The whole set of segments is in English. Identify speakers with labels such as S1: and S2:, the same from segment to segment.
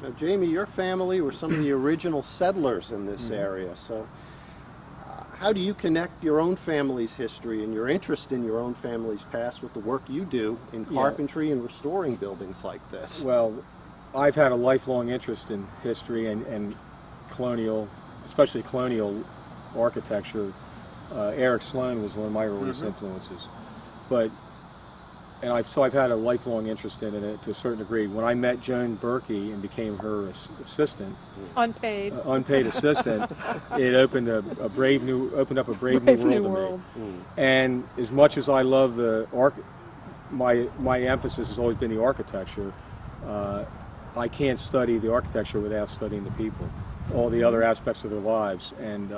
S1: Now, Jamie, your family were some of the original settlers in this area, so how do you connect your own family's history and your interest in your own family's past with the work you do in carpentry and restoring buildings like this?
S2: Well, I've had a lifelong interest in history and colonial, especially colonial architecture. Eric Sloane was one of my earliest influences. So I've had a lifelong interest in it to a certain degree. When I met Joan Berkey and became her assistant, unpaid assistant, it opened up a brave new world to me. And as much as I love the my emphasis has always been the architecture. I can't study the architecture without studying the people, all the other aspects of their lives, and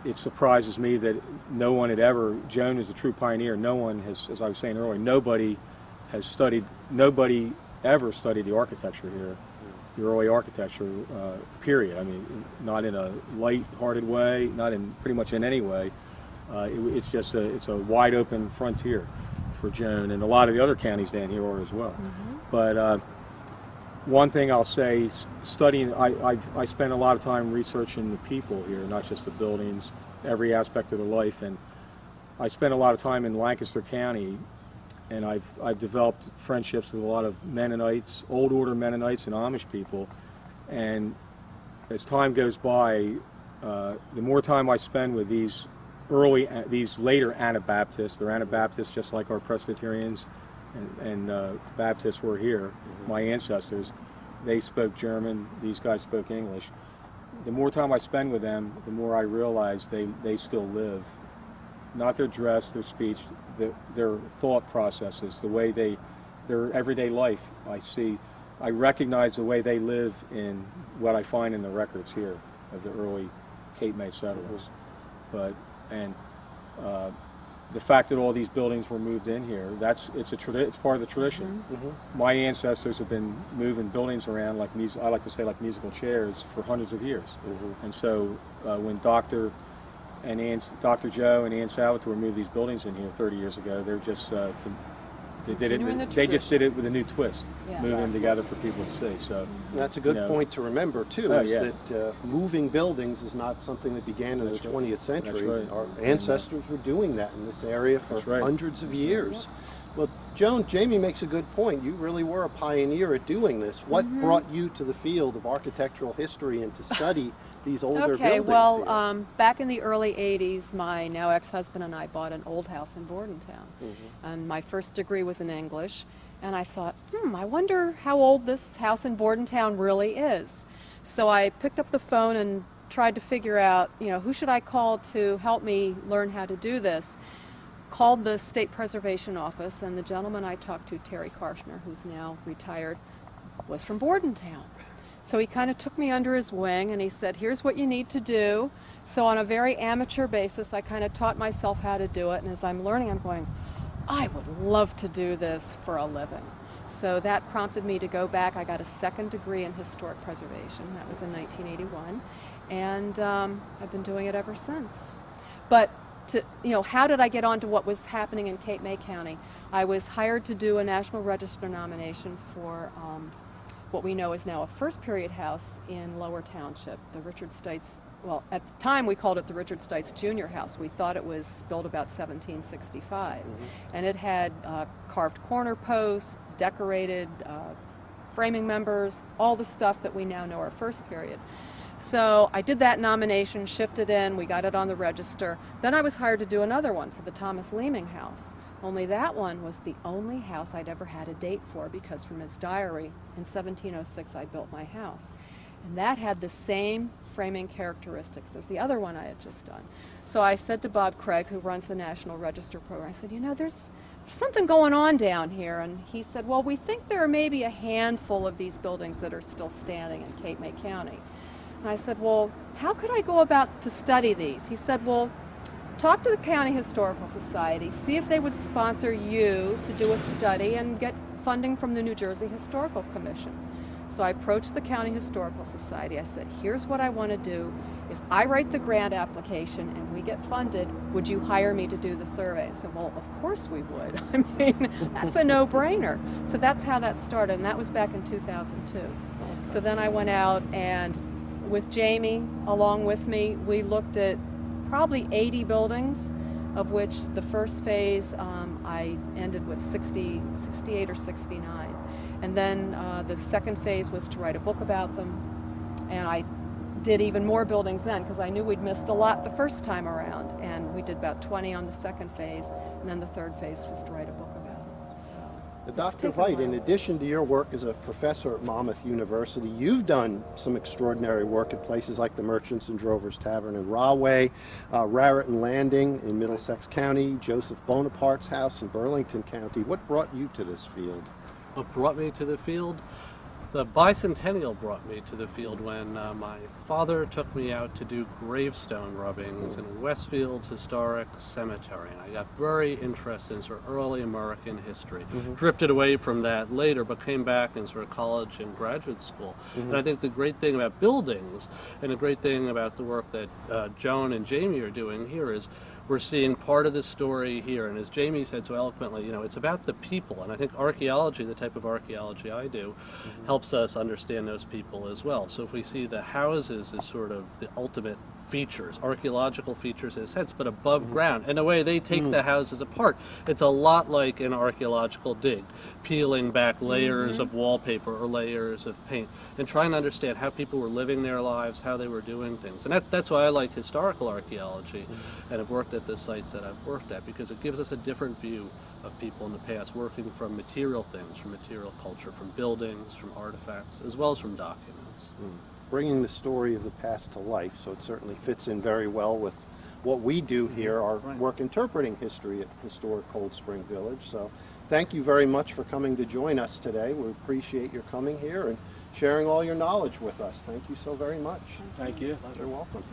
S2: it surprises me that no one had ever, Joan is a true pioneer, no one has, as I was saying earlier, nobody ever studied the architecture here, the early architecture, period. I mean, not in a light-hearted way, not in pretty much in any way. It's a wide open frontier for Joan, and a lot of the other counties down here are as well. But one thing I'll say, studying, I spend a lot of time researching the people here, not just the buildings, every aspect of their life, and I spent a lot of time in Lancaster County, and I've developed friendships with a lot of Mennonites, old order Mennonites and Amish people, and as time goes by, the more time I spend with these later Anabaptists, they're Anabaptists just like our Presbyterians and Baptists were here, my ancestors, they spoke German, these guys spoke English. The more time I spend with them, the more I realize they still live. Not their dress, their speech, their thought processes, the way their everyday life I recognize the way they live in what I find in the records here of the early Cape May settlers. The fact that all these buildings were moved in here, it's part of the tradition. My ancestors have been moving buildings around like I like to say like musical chairs for hundreds of years. And so when Dr. Joe and Ann Salvatore moved these buildings in here 30 years ago, they're just they just did it with a new twist, moving them together for people to see. So
S1: that's a good point to remember too, that moving buildings is not something that began in the 20th century. Our ancestors were doing that in this area for hundreds of years. Well, Jamie makes a good point. You really were a pioneer at doing this. What brought you to the field of architectural history and to study these older buildings?
S3: Well, back in the early 80s, my now ex-husband and I bought an old house in Bordentown. And my first degree was in English. And I thought, I wonder how old this house in Bordentown really is. So I picked up the phone and tried to figure out, who should I call to help me learn how to do this. Called the State Preservation Office, and the gentleman I talked to, Terry Karshner, who's now retired, was from Bordentown. So he kind of took me under his wing and he said, here's what you need to do. So on a very amateur basis, I kind of taught myself how to do it. And as I'm learning, I'm going, I would love to do this for a living. So that prompted me to go back. I got a second degree in historic preservation. That was in 1981. And I've been doing it ever since. But how did I get on to what was happening in Cape May County? I was hired to do a National Register nomination for what we know is now a first period house in Lower Township, the Richard Stites, well, at the time we called it the Richard Stites Junior House. We thought it was built about 1765. And it had carved corner posts, decorated framing members, all the stuff that we now know are first period. So I did that nomination, shifted in, we got it on the register. Then I was hired to do another one for the Thomas Leeming House. Only that one was the only house I'd ever had a date for, because from his diary, in 1706 I built my house. And that had the same framing characteristics as the other one I had just done. So I said to Bob Craig, who runs the National Register program, I said, there's something going on down here. And he said, well, we think there are maybe a handful of these buildings that are still standing in Cape May County. And I said, well, how could I go about to study these? He said, well, talk to the County Historical Society, see if they would sponsor you to do a study and get funding from the New Jersey Historical Commission. So I approached the County Historical Society. I said, here's what I want to do. if I write the grant application and we get funded, would you hire me to do the survey? I said, well, of course we would. I mean, that's a no-brainer. So that's how that started, and that was back in 2002. So then I went out, and with Jamie along with me, we looked at probably 80 buildings, of which the first phase I ended with 68 or 69. And then the second phase was to write a book about them, and I did even more buildings then because I knew we'd missed a lot the first time around, and we did about 20 on the second phase, and then the third phase was to write a book about them. So,
S1: Dr. Veit, in addition to your work as a professor at Monmouth University, you've done some extraordinary work at places like the Merchants and Drovers Tavern in Rahway, Raritan Landing in Middlesex County, Joseph Bonaparte's house in Burlington County. What brought you to this field?
S4: What brought me to the field? The bicentennial brought me to the field when my father took me out to do gravestone rubbings in Westfield's historic cemetery. And I got very interested in sort of early American history. Drifted away from that later, but came back in sort of college and graduate school. And I think the great thing about buildings and the great thing about the work that Joan and Jamie are doing here is we're seeing part of the story here, and as Jamie said so eloquently, you know, it's about the people, and I think archaeology, the type of archaeology I do, helps us understand those people as well. So if we see the houses as sort of the ultimate features, archaeological features in a sense, but above ground. In a way, they take the houses apart. It's a lot like an archaeological dig, peeling back layers of wallpaper or layers of paint, and trying to understand how people were living their lives, how they were doing things. And that's why I like historical archaeology and have worked at the sites that I've worked at, because it gives us a different view of people in the past, working from material things, from material culture, from buildings, from artifacts, as well as from documents.
S1: Bringing the story of the past to life, so it certainly fits in very well with what we do here, our work interpreting history at historic Cold Spring Village. So thank you very much for coming to join us today. We appreciate your coming here and sharing all your knowledge with us. Thank you so very much.
S2: Thank you.
S1: You're welcome.